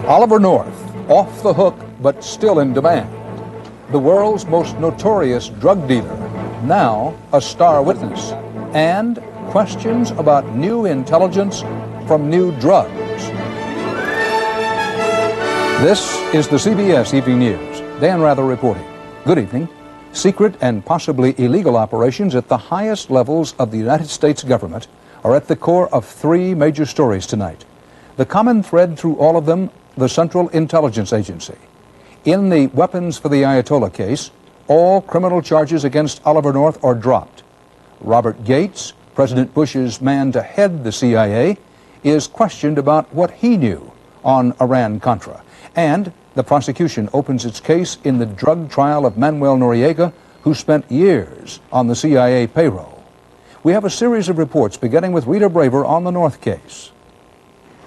Oliver North, off the hook but still in demand. The world's most notorious drug dealer, now a star witness, and questions about new intelligence from new drugs. This is the CBS Evening News. Dan Rather reporting. Good evening. Secret and possibly illegal operations at the highest levels of the United States government are at the core of three major stories tonight. The common thread through all of them, the Central Intelligence Agency. In the Weapons for the Ayatollah case, all criminal charges against Oliver North are dropped. Robert Gates, President Bush's man to head the CIA, is questioned about what he knew on Iran-Contra. And the prosecution opens its case in the drug trial of Manuel Noriega, who spent years on the CIA payroll. We have a series of reports beginning with Rita Braver on the North case.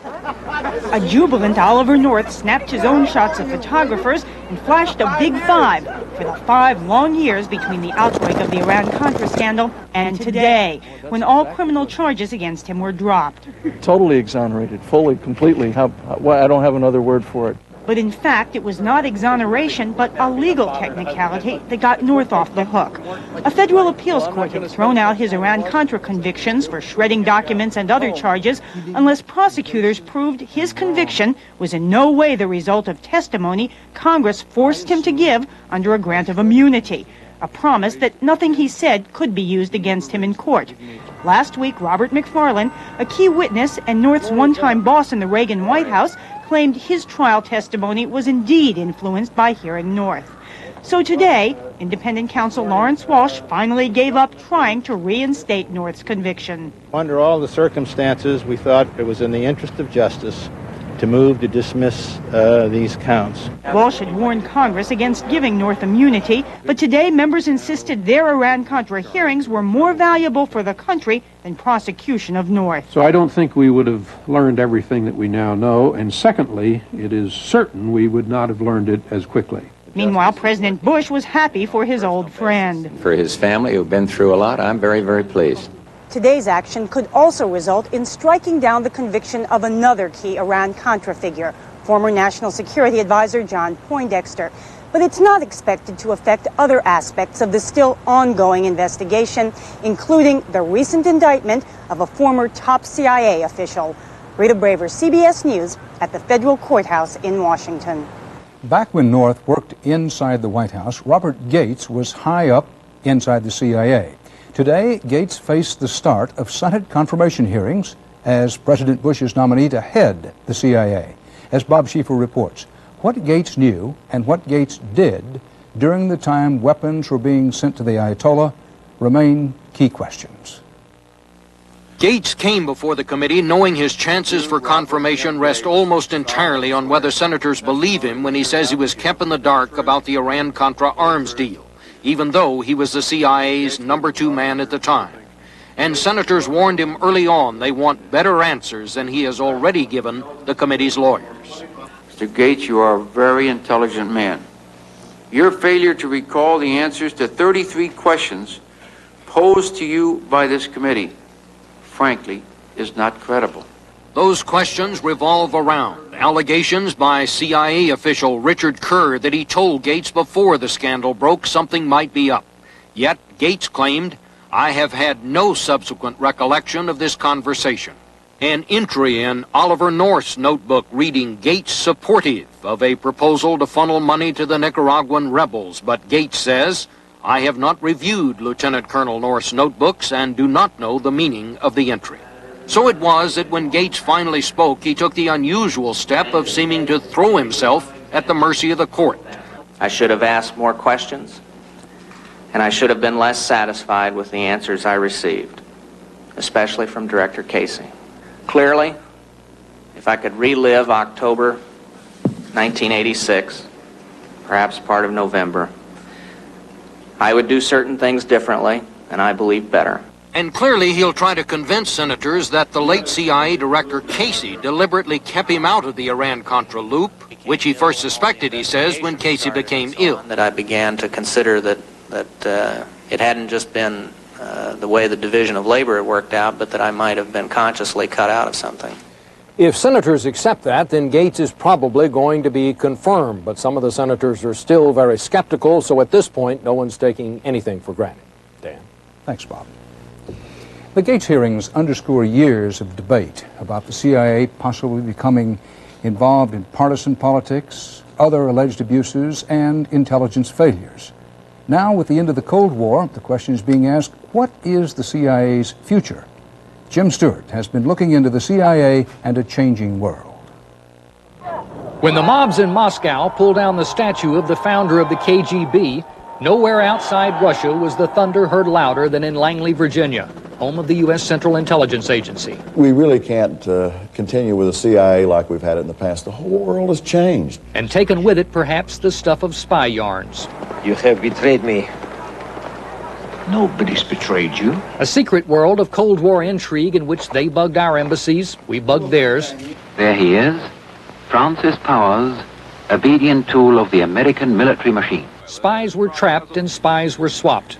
A jubilant Oliver North snapped his own shots of photographers and flashed a big five for the 5 long years between the outbreak of the Iran-Contra scandal and today, when all criminal charges against him were dropped. Totally exonerated, fully, completely. I don't have another word for it. But in fact, it was not exoneration, but a legal technicality that got North off the hook. A federal appeals court had thrown out his Iran-Contra convictions for shredding documents and other charges unless prosecutors proved his conviction was in no way the result of testimony Congress forced him to give under a grant of immunity, a promise that nothing he said could be used against him in court. Last week, Robert McFarlane, a key witness and North's one-time boss in the Reagan White House, claimed his trial testimony was indeed influenced by hearing North. So today, independent counsel Lawrence Walsh finally gave up trying to reinstate North's conviction. Under all the circumstances, we thought it was in the interest of justice to move to dismiss these counts. Walsh had warned Congress against giving North immunity, but today members insisted their Iran-Contra hearings were more valuable for the country than prosecution of North. So I don't think we would have learned everything that we now know, and secondly, it is certain we would not have learned it as quickly. Meanwhile, President Bush was happy for his old friend. For his family, who've been through a lot, I'm very, very pleased. Today's action could also result in striking down the conviction of another key Iran-Contra figure, former National Security Advisor John Poindexter. But it's not expected to affect other aspects of the still ongoing investigation, including the recent indictment of a former top CIA official. Rita Braver, CBS News, at the federal courthouse in Washington. Back when North worked inside the White House, Robert Gates was high up inside the CIA. Today, Gates faced the start of Senate confirmation hearings as President Bush's nominee to head the CIA. As Bob Schieffer reports, what Gates knew and what Gates did during the time weapons were being sent to the Ayatollah remain key questions. Gates came before the committee knowing his chances for confirmation rest almost entirely on whether senators believe him when he says he was kept in the dark about the Iran-Contra arms deal, even though he was the CIA's #2 man at the time. And senators warned him early on they want better answers than he has already given the committee's lawyers. Mr. Gates, you are a very intelligent man. Your failure to recall the answers to 33 questions posed to you by this committee, frankly, is not credible. Those questions revolve around allegations by CIA official Richard Kerr that he told Gates before the scandal broke something might be up. Yet Gates claimed, "I have had no subsequent recollection of this conversation." An entry in Oliver North's notebook reading Gates supportive of a proposal to funnel money to the Nicaraguan rebels, but Gates says, "I have not reviewed Lieutenant Colonel North's notebooks and do not know the meaning of the entry." So it was that when Gates finally spoke, he took the unusual step of seeming to throw himself at the mercy of the court. I should have asked more questions, and I should have been less satisfied with the answers I received, especially from Director Casey. Clearly, if I could relive October 1986, perhaps part of November, I would do certain things differently, and I believe better. And clearly he'll try to convince senators that the late CIA Director Casey deliberately kept him out of the Iran-Contra loop, which he first suspected, he says, when Casey became ill. That I began to consider that it hadn't just been the way the division of labor had worked out, but that I might have been consciously cut out of something. If senators accept that, then Gates is probably going to be confirmed. But some of the senators are still very skeptical, so at this point, no one's taking anything for granted. Dan? Thanks, Bob. The Gates hearings underscore years of debate about the CIA possibly becoming involved in partisan politics, other alleged abuses, and intelligence failures. Now, with the end of the Cold War, the question is being asked, what is the CIA's future? Jim Stewart has been looking into the CIA and a changing world. When the mobs in Moscow pulled down the statue of the founder of the KGB, nowhere outside Russia was the thunder heard louder than in Langley, Virginia, home of the U.S. Central Intelligence Agency. We really can't continue with the CIA like we've had it in the past. The whole world has changed. And taken with it, perhaps, the stuff of spy yarns. You have betrayed me. Nobody's betrayed you. A secret world of Cold War intrigue in which they bugged our embassies, we bugged theirs. There he is, Francis Powers, obedient tool of the American military machine. Spies were trapped and spies were swapped.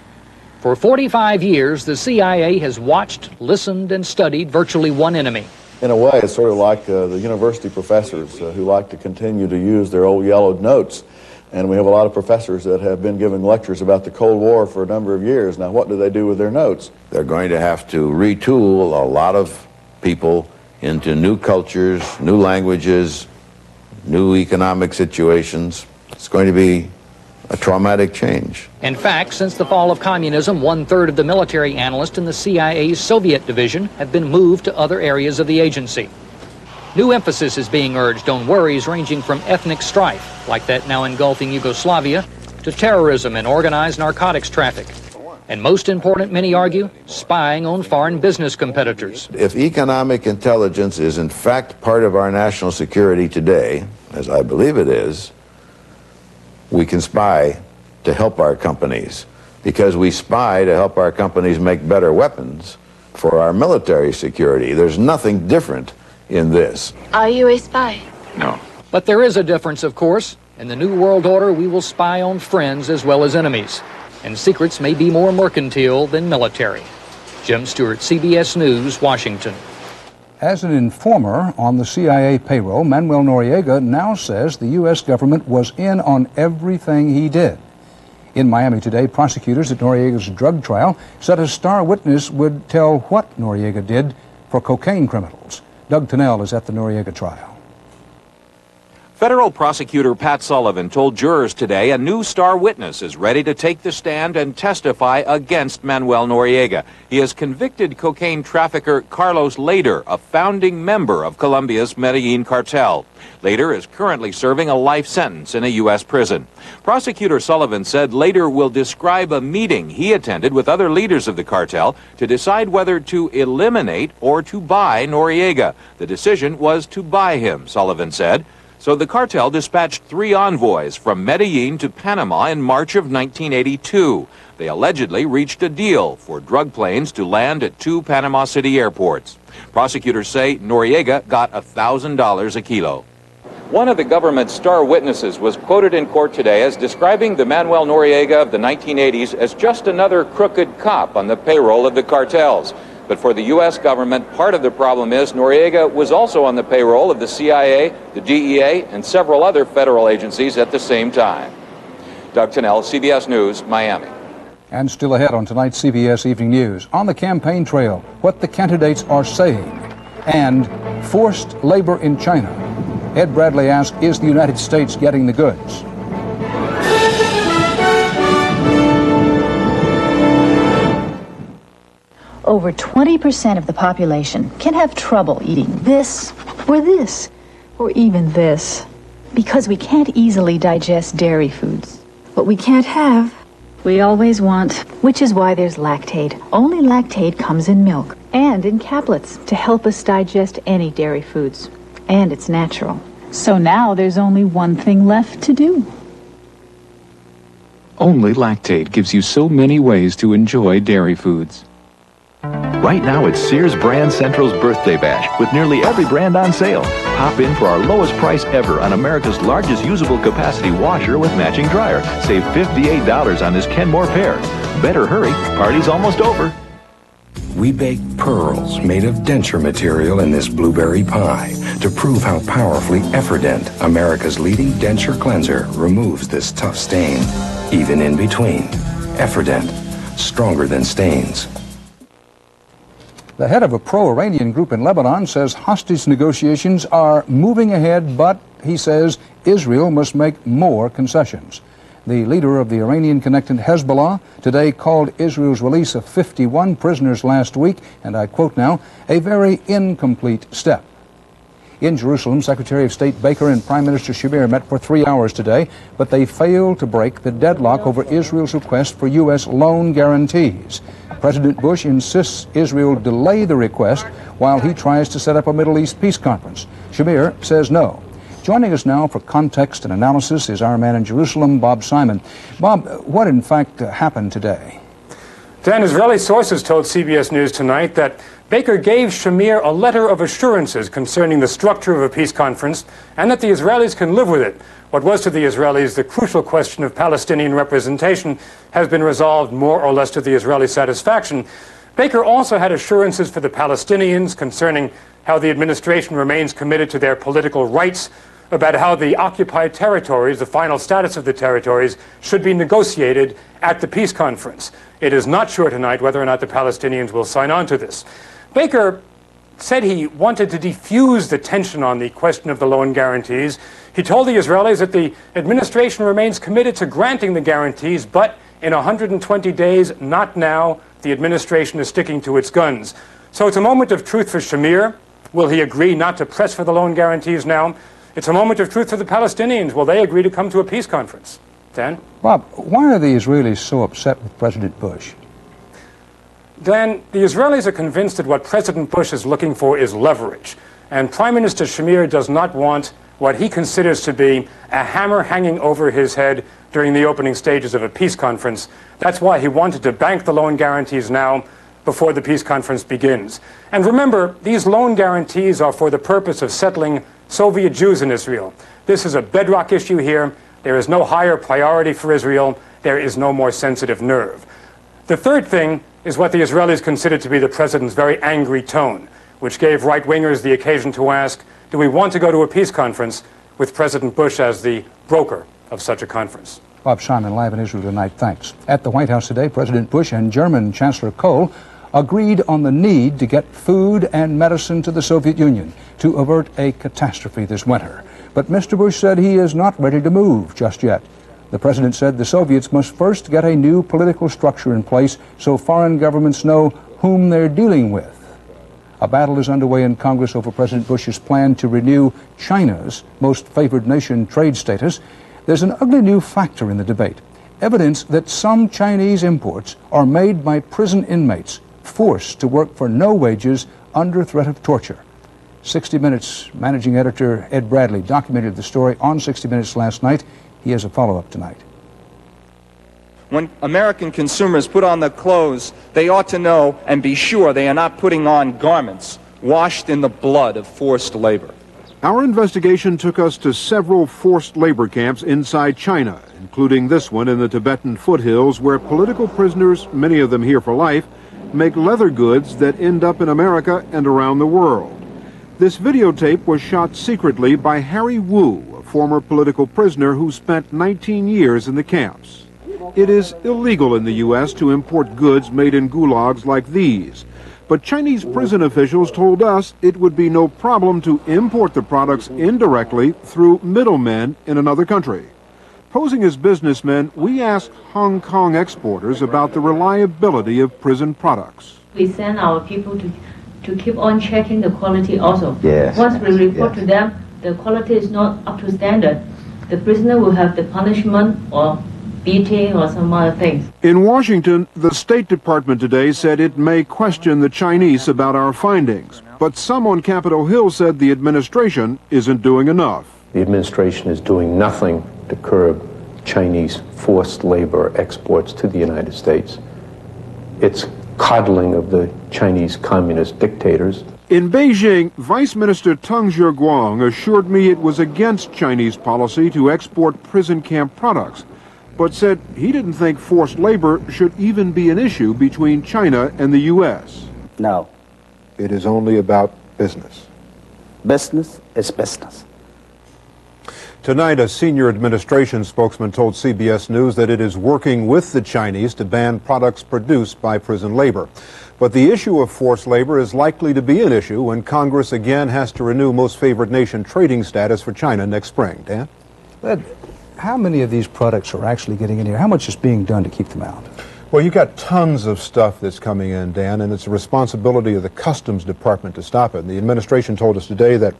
For 45 years, the CIA has watched, listened, and studied virtually one enemy. In a way, it's sort of like the university professors who like to continue to use their old yellowed notes. And we have a lot of professors that have been giving lectures about the Cold War for a number of years. Now, what do they do with their notes? They're going to have to retool a lot of people into new cultures, new languages, new economic situations. It's going to be a traumatic change. In fact, since the fall of communism, 1/3 of the military analysts in the CIA's Soviet division have been moved to other areas of the agency. New emphasis is being urged on worries ranging from ethnic strife, like that now engulfing Yugoslavia, to terrorism and organized narcotics traffic. And most important, many argue, spying on foreign business competitors. If economic intelligence is in fact part of our national security today, as I believe it is, we can spy to help our companies, because we spy to help our companies make better weapons for our military security. There's nothing different in this. Are you a spy? No. But there is a difference, of course. In the New World Order, we will spy on friends as well as enemies. And secrets may be more mercantile than military. Jim Stewart, CBS News, Washington. As an informer on the CIA payroll, Manuel Noriega now says the U.S. government was in on everything he did. In Miami today, prosecutors at Noriega's drug trial said a star witness would tell what Noriega did for cocaine criminals. Doug Tennell is at the Noriega trial. Federal prosecutor Pat Sullivan told jurors today a new star witness is ready to take the stand and testify against Manuel Noriega. He has convicted cocaine trafficker Carlos Lader, a founding member of Colombia's Medellin cartel. Lader is currently serving a life sentence in a U.S. prison. Prosecutor Sullivan said Lader will describe a meeting he attended with other leaders of the cartel to decide whether to eliminate or to buy Noriega. The decision was to buy him, Sullivan said. So the cartel dispatched 3 envoys from Medellin to Panama in March of 1982. They allegedly reached a deal for drug planes to land at 2 Panama City airports. Prosecutors say Noriega got $1,000 a kilo. One of the government's star witnesses was quoted in court today as describing the Manuel Noriega of the 1980s as just another crooked cop on the payroll of the cartels. But for the U.S. government, part of the problem is Noriega was also on the payroll of the CIA, the DEA, and several other federal agencies at the same time. Doug Tennell, CBS News, Miami. And still ahead on tonight's CBS Evening News, on the campaign trail, what the candidates are saying, and forced labor in China. Ed Bradley asked, is the United States getting the goods? Over 20% of the population can have trouble eating this, or even this, because we can't easily digest dairy foods. What we can't have, we always want, which is why there's Lactaid. Only Lactaid comes in milk and in caplets to help us digest any dairy foods. And it's natural. So now there's only one thing left to do. Only Lactaid gives you so many ways to enjoy dairy foods. Right now, it's Sears Brand Central's Birthday Bash, with nearly every brand on sale. Pop in for our lowest price ever on America's largest usable capacity washer with matching dryer. Save $58 on this Kenmore pair. Better hurry, party's almost over. We bake pearls made of denture material in this blueberry pie. to prove how powerfully Efferdent, America's leading denture cleanser, removes this tough stain, even in between. Efferdent, stronger than stains. The head of a pro-Iranian group in Lebanon says hostage negotiations are moving ahead, but he says Israel must make more concessions. The leader of the Iranian-connected Hezbollah today called Israel's release of 51 prisoners last week, and I quote now, a very incomplete step. In Jerusalem, Secretary of State Baker and Prime Minister Shamir met for 3 hours today, but they failed to break the deadlock over Israel's request for U.S. loan guarantees. President Bush insists Israel delay the request while he tries to set up a Middle East peace conference. Shamir says no. Joining us now for context and analysis is our man in Jerusalem, Bob Simon. Bob, what in fact happened today? Dan, Israeli sources told CBS News tonight that Baker gave Shamir a letter of assurances concerning the structure of a peace conference and that the Israelis can live with it. What was to the Israelis the crucial question of Palestinian representation has been resolved more or less to the Israeli satisfaction. Baker also had assurances for the Palestinians concerning how the administration remains committed to their political rights, about how the occupied territories, the final status of the territories, should be negotiated at the peace conference. It is not sure tonight whether or not the Palestinians will sign on to this. Baker said he wanted to defuse the tension on the question of the loan guarantees. He told the Israelis that the administration remains committed to granting the guarantees, but in 120 days, not now, the administration is sticking to its guns. So it's a moment of truth for Shamir. Will he agree not to press for the loan guarantees now? It's a moment of truth for the Palestinians. Will they agree to come to a peace conference? Dan? Bob, why are the Israelis so upset with President Bush? Dan, the Israelis are convinced that what President Bush is looking for is leverage. And Prime Minister Shamir does not want what he considers to be a hammer hanging over his head during the opening stages of a peace conference. That's why he wanted to bank the loan guarantees now before the peace conference begins. And remember, these loan guarantees are for the purpose of settling Soviet Jews in Israel. This is a bedrock issue here. There is no higher priority for Israel. There is no more sensitive nerve. The third thing is what the Israelis consider to be the president's very angry tone, which gave right-wingers the occasion to ask, do we want to go to a peace conference with President Bush as the broker of such a conference? Bob Simon, live in Israel tonight. Thanks. At the White House today, President Bush and German Chancellor Kohl agreed on the need to get food and medicine to the Soviet Union to avert a catastrophe this winter. But Mr. Bush said he is not ready to move just yet. The president said the Soviets must first get a new political structure in place so foreign governments know whom they're dealing with. A battle is underway in Congress over President Bush's plan to renew China's most favored nation trade status. There's an ugly new factor in the debate. Evidence that some Chinese imports are made by prison inmates forced to work for no wages under threat of torture. 60 Minutes managing editor Ed Bradley documented the story on 60 Minutes last night. He has a follow-up tonight. When American consumers put on their clothes, they ought to know and be sure they are not putting on garments washed in the blood of forced labor. Our investigation took us to several forced labor camps inside China, including this one in the Tibetan foothills where political prisoners, many of them here for life, make leather goods that end up in America and around the world. This videotape was shot secretly by Harry Wu, a former political prisoner who spent 19 years in the camps. It is illegal in the U.S. to import goods made in gulags like these, but Chinese prison officials told us it would be no problem to import the products indirectly through middlemen in another country. Posing as businessmen, we asked Hong Kong exporters about the reliability of prison products. We send our people to keep on checking the quality also. Yes. Once we report to them, the quality is not up to standard, the prisoner will have the punishment or beating or some other things. In Washington, the State Department today said it may question the Chinese about our findings, but some on Capitol Hill said the administration isn't doing enough. The administration is doing nothing to curb Chinese forced labor exports to the United States. It's coddling of the Chinese communist dictators. In Beijing, Vice Minister Teng Zheguang assured me it was against Chinese policy to export prison camp products, but said he didn't think forced labor should even be an issue between China and the U.S. No. It is only about business. Business is business. Tonight, a senior administration spokesman told CBS News that it is working with the Chinese to ban products produced by prison labor. But the issue of forced labor is likely to be an issue when Congress again has to renew most favored nation trading status for China next spring. Dan? But how many of these products are actually getting in here? How much is being done to keep them out? Well, you've got tons of stuff that's coming in, Dan, and it's the responsibility of the Customs Department to stop it. And the administration told us today that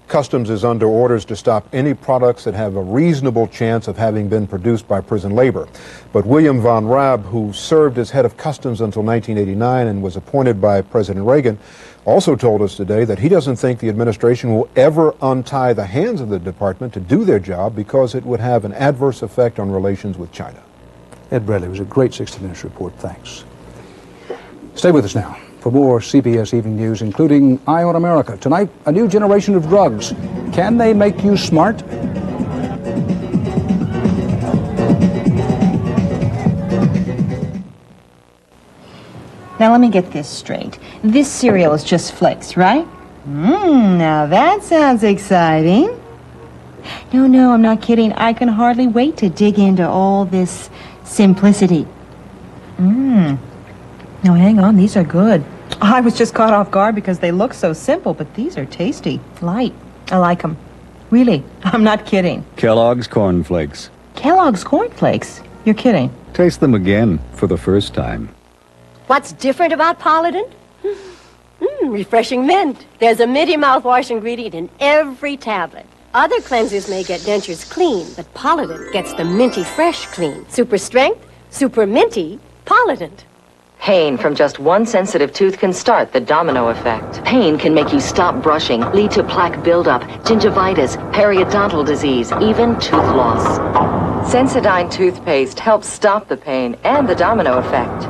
Customs is under orders to stop any products that have a reasonable chance of having been produced by prison labor. But William Von Raab, who served as head of Customs until 1989 and was appointed by President Reagan, also told us today that he doesn't think the administration will ever untie the hands of the department to do their job because it would have an adverse effect on relations with China. Ed Bradley, was a great 60 Minutes report. Thanks. Stay with us now for more CBS Evening News, including Eye on America. Tonight, a new generation of drugs. Can they make you smart? Now let me get this straight. This cereal is just flakes, right? Now that sounds exciting. No, I'm not kidding. I can hardly wait to dig into all this simplicity. No, hang on, these are good. I was just caught off guard because they look so simple, but these are tasty, light. I like them. Really, I'm not kidding. Kellogg's Corn Flakes. Kellogg's Corn Flakes? You're kidding. Taste them again for the first time. What's different about Polident? Refreshing mint. There's a minty mouthwash ingredient in every tablet. Other cleansers may get dentures clean, but Polident gets the minty fresh clean. Super strength, super minty, Polident. Pain from just one sensitive tooth can start the domino effect. Pain can make you stop brushing, lead to plaque buildup, gingivitis, periodontal disease, even tooth loss. Sensodyne toothpaste helps stop the pain and the domino effect.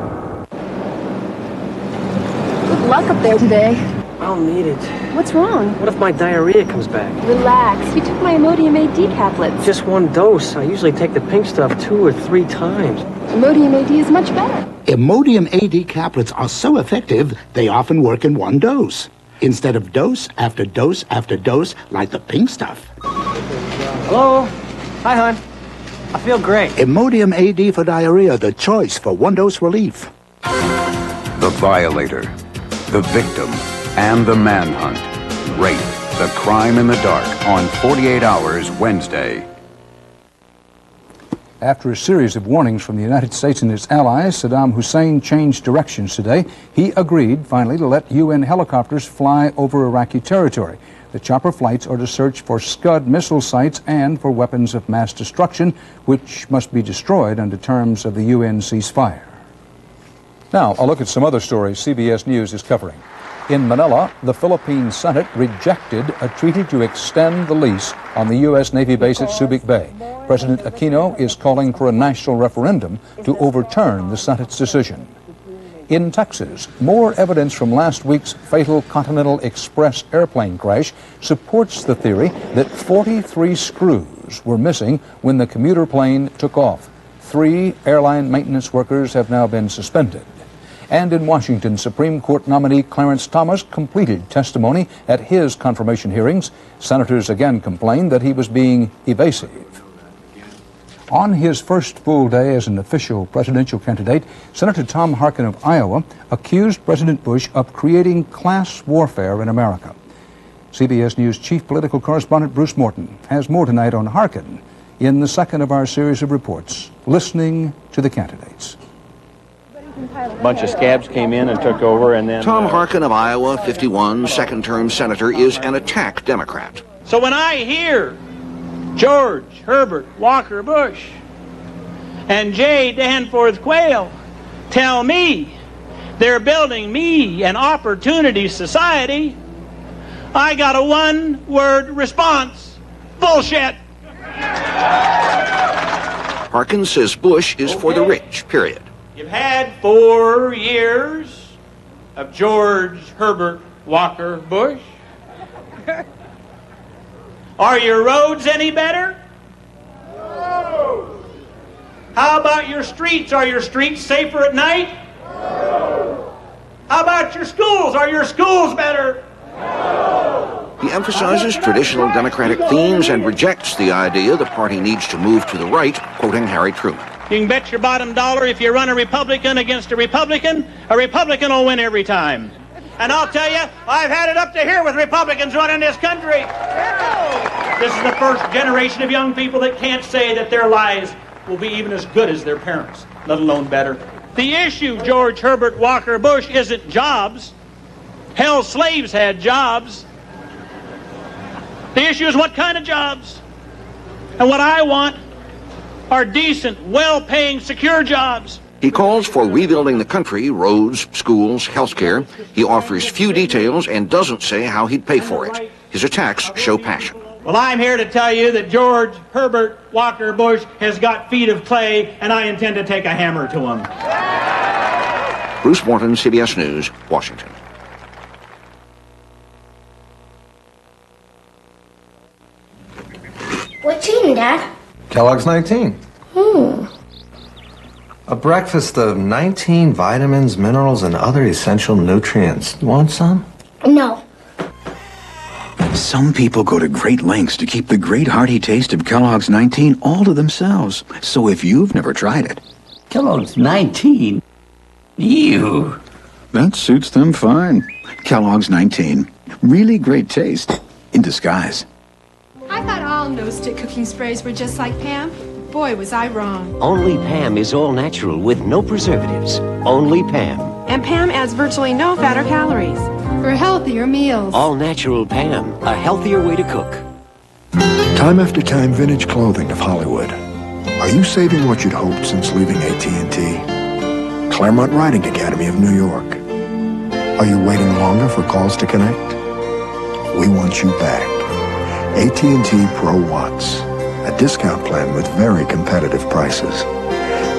Good luck up there today. I'll need it. What's wrong? What if my diarrhea comes back? Relax. You took my Imodium AD caplets. Just one dose. I usually take the pink stuff 2 or 3 times. Imodium AD is much better. Imodium AD caplets are so effective, they often work in one dose, instead of dose after dose after dose, like the pink stuff. Hello? Hi, hon. I feel great. Imodium AD for diarrhea, the choice for one-dose relief. The violator, the victim, and the manhunt. Rape, the crime in the dark, on 48 Hours Wednesday. After a series of warnings from the United States and its allies, Saddam Hussein changed directions today. He agreed, finally, to let UN helicopters fly over Iraqi territory. The chopper flights are to search for Scud missile sites and for weapons of mass destruction, which must be destroyed under terms of the UN ceasefire. Now, a look at some other stories CBS News is covering. In Manila, the Philippine Senate rejected a treaty to extend the lease on the U.S. Navy base at Subic Bay. President Aquino is calling for a national referendum to overturn the Senate's decision. In Texas, more evidence from last week's fatal Continental Express airplane crash supports the theory that 43 screws were missing when the commuter plane took off. 3 airline maintenance workers have now been suspended. And in Washington, Supreme Court nominee Clarence Thomas completed testimony at his confirmation hearings. Senators again complained that he was being evasive. On his first full day as an official presidential candidate, Senator Tom Harkin of Iowa accused President Bush of creating class warfare in America. CBS News chief political correspondent Bruce Morton has more tonight on Harkin in the second of our series of reports, Listening to the Candidates. A bunch of scabs came in and took over, and then... Tom Harkin of Iowa, 51, second-term senator, is an attack Democrat. So when I hear George Herbert Walker Bush and J. Danforth Quayle tell me they're building me an opportunity society, I got a one-word response: bullshit. Harkin says Bush is for the rich, period. You've had 4 years of George Herbert Walker Bush. Are your roads any better? No. How about your streets? Are your streets safer at night? No. How about your schools? Are your schools better? No. He emphasizes traditional Democratic themes and rejects the idea the party needs to move to the right, quoting Harry Truman. You can bet your bottom dollar if you run a Republican against a Republican will win every time. And I'll tell you, I've had it up to here with Republicans running this country. This is the first generation of young people that can't say that their lives will be even as good as their parents, let alone better. The issue, George Herbert Walker Bush, isn't jobs. Hell, slaves had jobs. The issue is what kind of jobs. And what I want are decent, well-paying, secure jobs. He calls for rebuilding the country, roads, schools, health care. He offers few details and doesn't say how he'd pay for it. His attacks show passion. Well, I'm here to tell you that George Herbert Walker Bush has got feet of clay, and I intend to take a hammer to him. Bruce Morton, CBS News, Washington. What you eating, Dad? Kellogg's 19. A breakfast of 19 vitamins, minerals, and other essential nutrients. Want some? No. Some people go to great lengths to keep the great hearty taste of Kellogg's 19 all to themselves. So if you've never tried it... Kellogg's 19? Ew. That suits them fine. Kellogg's 19. Really great taste in disguise. I thought all no-stick cooking sprays were just like Pam. Boy, was I wrong. Only Pam is all natural with no preservatives. Only Pam. And Pam adds virtually no fat or calories. For healthier meals. All natural Pam. A healthier way to cook. Time after time, vintage clothing of Hollywood. Are you saving what you'd hoped since leaving AT&T? Claremont Riding Academy of New York. Are you waiting longer for calls to connect? We want you back. AT&T Pro Watts. A discount plan with very competitive prices.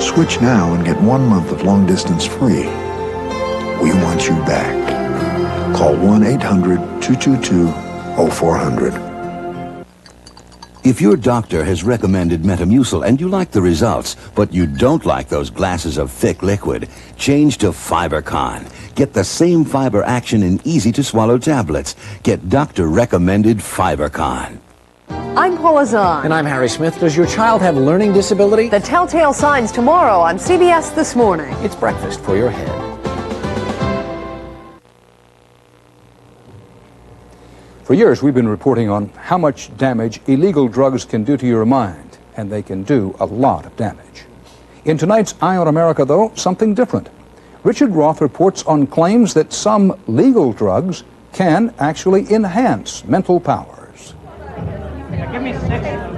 Switch now and get 1 month of long distance free. We want you back. Call 1-800-222-0400. If your doctor has recommended Metamucil and you like the results, but you don't like those glasses of thick liquid, change to FiberCon. Get the same fiber action in easy-to-swallow tablets. Get doctor-recommended FiberCon. I'm Paula Zahn. And I'm Harry Smith. Does your child have learning disability? The telltale signs tomorrow on CBS This Morning. It's breakfast for your head. For years, we've been reporting on how much damage illegal drugs can do to your mind, and they can do a lot of damage. In tonight's Eye on America, though, something different. Richard Roth reports on claims that some legal drugs can actually enhance mental powers.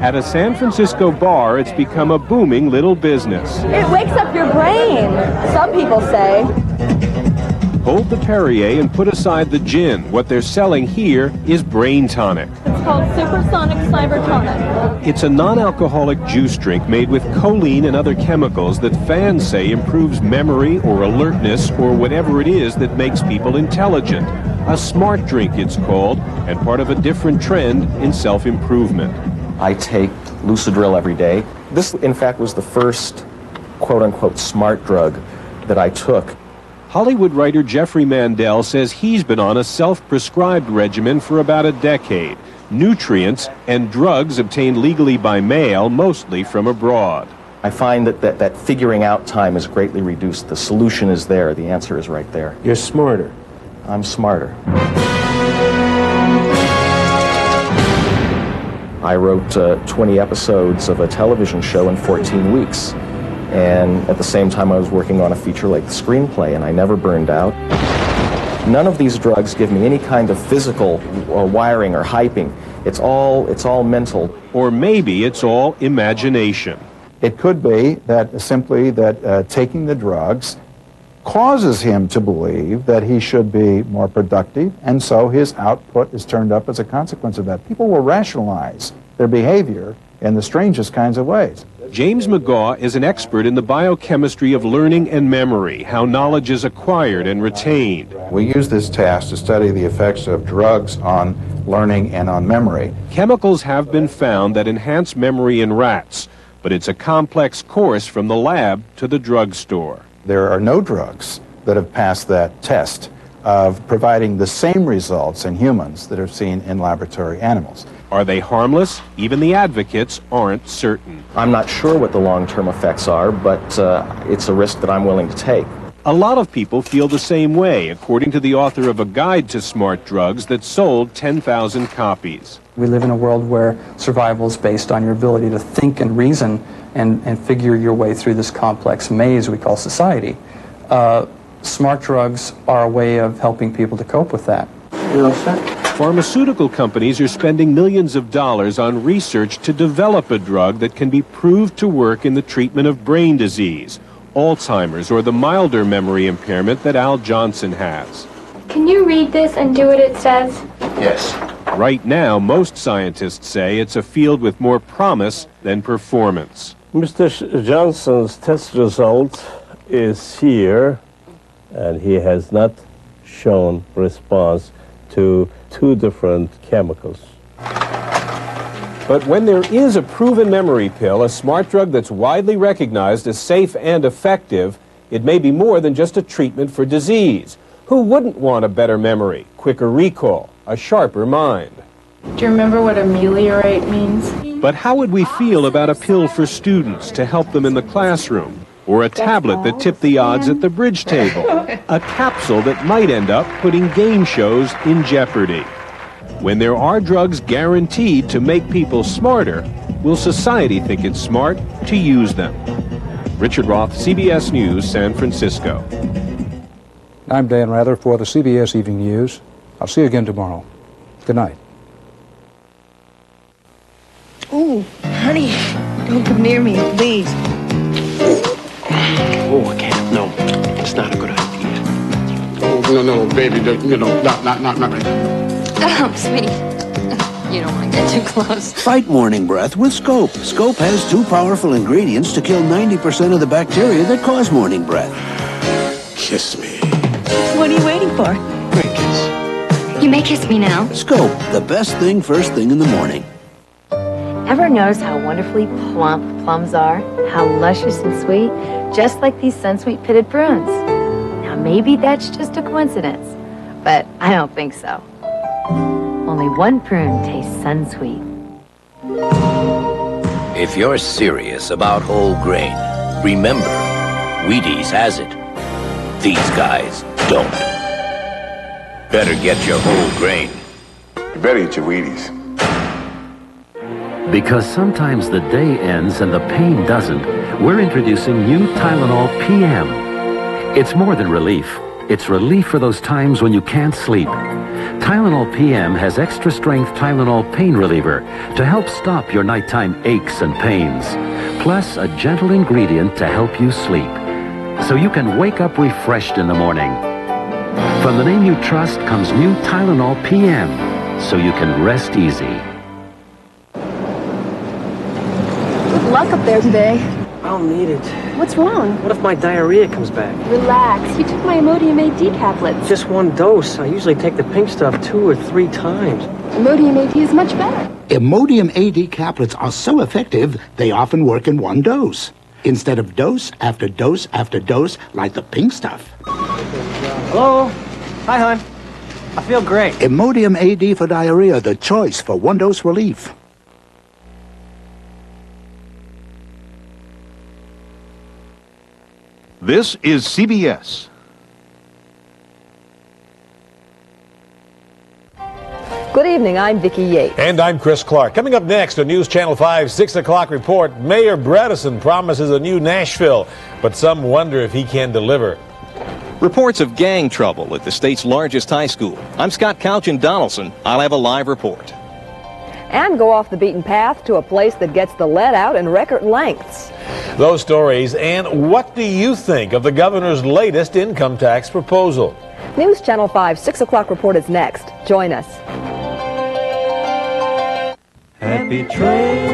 At a San Francisco bar, it's become a booming little business. It wakes up your brain, some people say. Hold the Perrier and put aside the gin. What they're selling here is Brain Tonic. It's called Supersonic Cyber Tonic. It's a non-alcoholic juice drink made with choline and other chemicals that fans say improves memory or alertness or whatever it is that makes people intelligent. A smart drink, it's called, and part of a different trend in self-improvement. I take Lucidril every day. This, in fact, was the first quote-unquote smart drug that I took. Hollywood writer Jeffrey Mandel says he's been on a self-prescribed regimen for about a decade. Nutrients and drugs obtained legally by mail, mostly from abroad. I find that figuring out time is greatly reduced. The solution is there. The answer is right there. You're smarter. I'm smarter. I wrote 20 episodes of a television show in 14 weeks. And at the same time, I was working on a feature-length screenplay, and I never burned out. None of these drugs give me any kind of physical or wiring or hyping. It's all mental. Or maybe it's all imagination. It could be that simply that taking the drugs causes him to believe that he should be more productive, and so his output is turned up as a consequence of that. People will rationalize their behavior in the strangest kinds of ways. James McGaugh is an expert in the biochemistry of learning and memory, how knowledge is acquired and retained. We use this task to study the effects of drugs on learning and on memory. Chemicals have been found that enhance memory in rats, but it's a complex course from the lab to the drugstore. There are no drugs that have passed that test of providing the same results in humans that are seen in laboratory animals. Are they harmless? Even the advocates aren't certain. I'm not sure what the long-term effects are, but it's a risk that I'm willing to take. A lot of people feel the same way, according to the author of a guide to smart drugs that sold 10,000 copies. We live in a world where survival is based on your ability to think and reason and figure your way through this complex maze we call society. Smart drugs are a way of helping people to cope with that. You all set? Pharmaceutical companies are spending millions of dollars on research to develop a drug that can be proved to work in the treatment of brain disease, Alzheimer's, or the milder memory impairment that Al Johnson has. Can you read this and do what it says? Yes. Right now, most scientists say it's a field with more promise than performance. Mr. Johnson's test result is here, and he has not shown response to 2 different chemicals. But when there is a proven memory pill, a smart drug that's widely recognized as safe and effective, it may be more than just a treatment for disease. Who wouldn't want a better memory, quicker recall, a sharper mind? Do you remember what ameliorate means? But how would we feel about a pill for students to help them in the classroom? Or a tablet that tipped the odds at the bridge table? A capsule that might end up putting game shows in jeopardy? When there are drugs guaranteed to make people smarter, will society think it's smart to use them? Richard Roth, CBS News, San Francisco. I'm Dan Rather for the CBS Evening News. I'll see you again tomorrow. Good night. Oh, honey, don't come near me, please. Oh, I can't. No, it's not a good idea. Oh, no, baby, not right now. Stop, sweetie. You don't want to get too close. Fight morning breath with Scope. Scope has 2 powerful ingredients to kill 90% of the bacteria that cause morning breath. Kiss me. What are you waiting for? Great kiss. You may kiss me now. Scope, the best thing first thing in the morning. Ever notice how wonderfully plump plums are? How luscious and sweet? Just like these Sunsweet pitted prunes. Now maybe that's just a coincidence, but I don't think so. Only one prune tastes Sunsweet. If you're serious about whole grain, remember, Wheaties has it. These guys don't. Better get your whole grain. You better eat your Wheaties. Because sometimes the day ends and the pain doesn't, we're introducing new Tylenol PM. It's more than relief. It's relief for those times when you can't sleep. Tylenol PM has extra strength Tylenol pain reliever to help stop your nighttime aches and pains, plus a gentle ingredient to help you sleep, so you can wake up refreshed in the morning. From the name you trust comes new Tylenol PM, so you can rest easy. Good luck up there today. I'll need it. What's wrong? What if my diarrhea comes back? Relax. You took my Imodium AD caplets. Just 1 dose. I usually take the pink stuff 2 or 3 times. Imodium AD is much better. Imodium AD caplets are so effective, they often work in 1 dose, instead of dose after dose after dose like the pink stuff. Hello? Hi, hon. I feel great. Imodium AD for diarrhea, the choice for 1-dose relief. This is CBS. Good evening, I'm Vicki Yates. And I'm Chris Clark. Coming up next, a News Channel 5 6 o'clock report. Mayor Bredesen promises a new Nashville, but some wonder if he can deliver. Reports of gang trouble at the state's largest high school. I'm Scott Couch in Donaldson. I'll have a live report. And go off the beaten path to a place that gets the lead out in record lengths. Those stories, and what do you think of the governor's latest income tax proposal? News Channel 5 6 o'clock report is next. Join us. Happy train.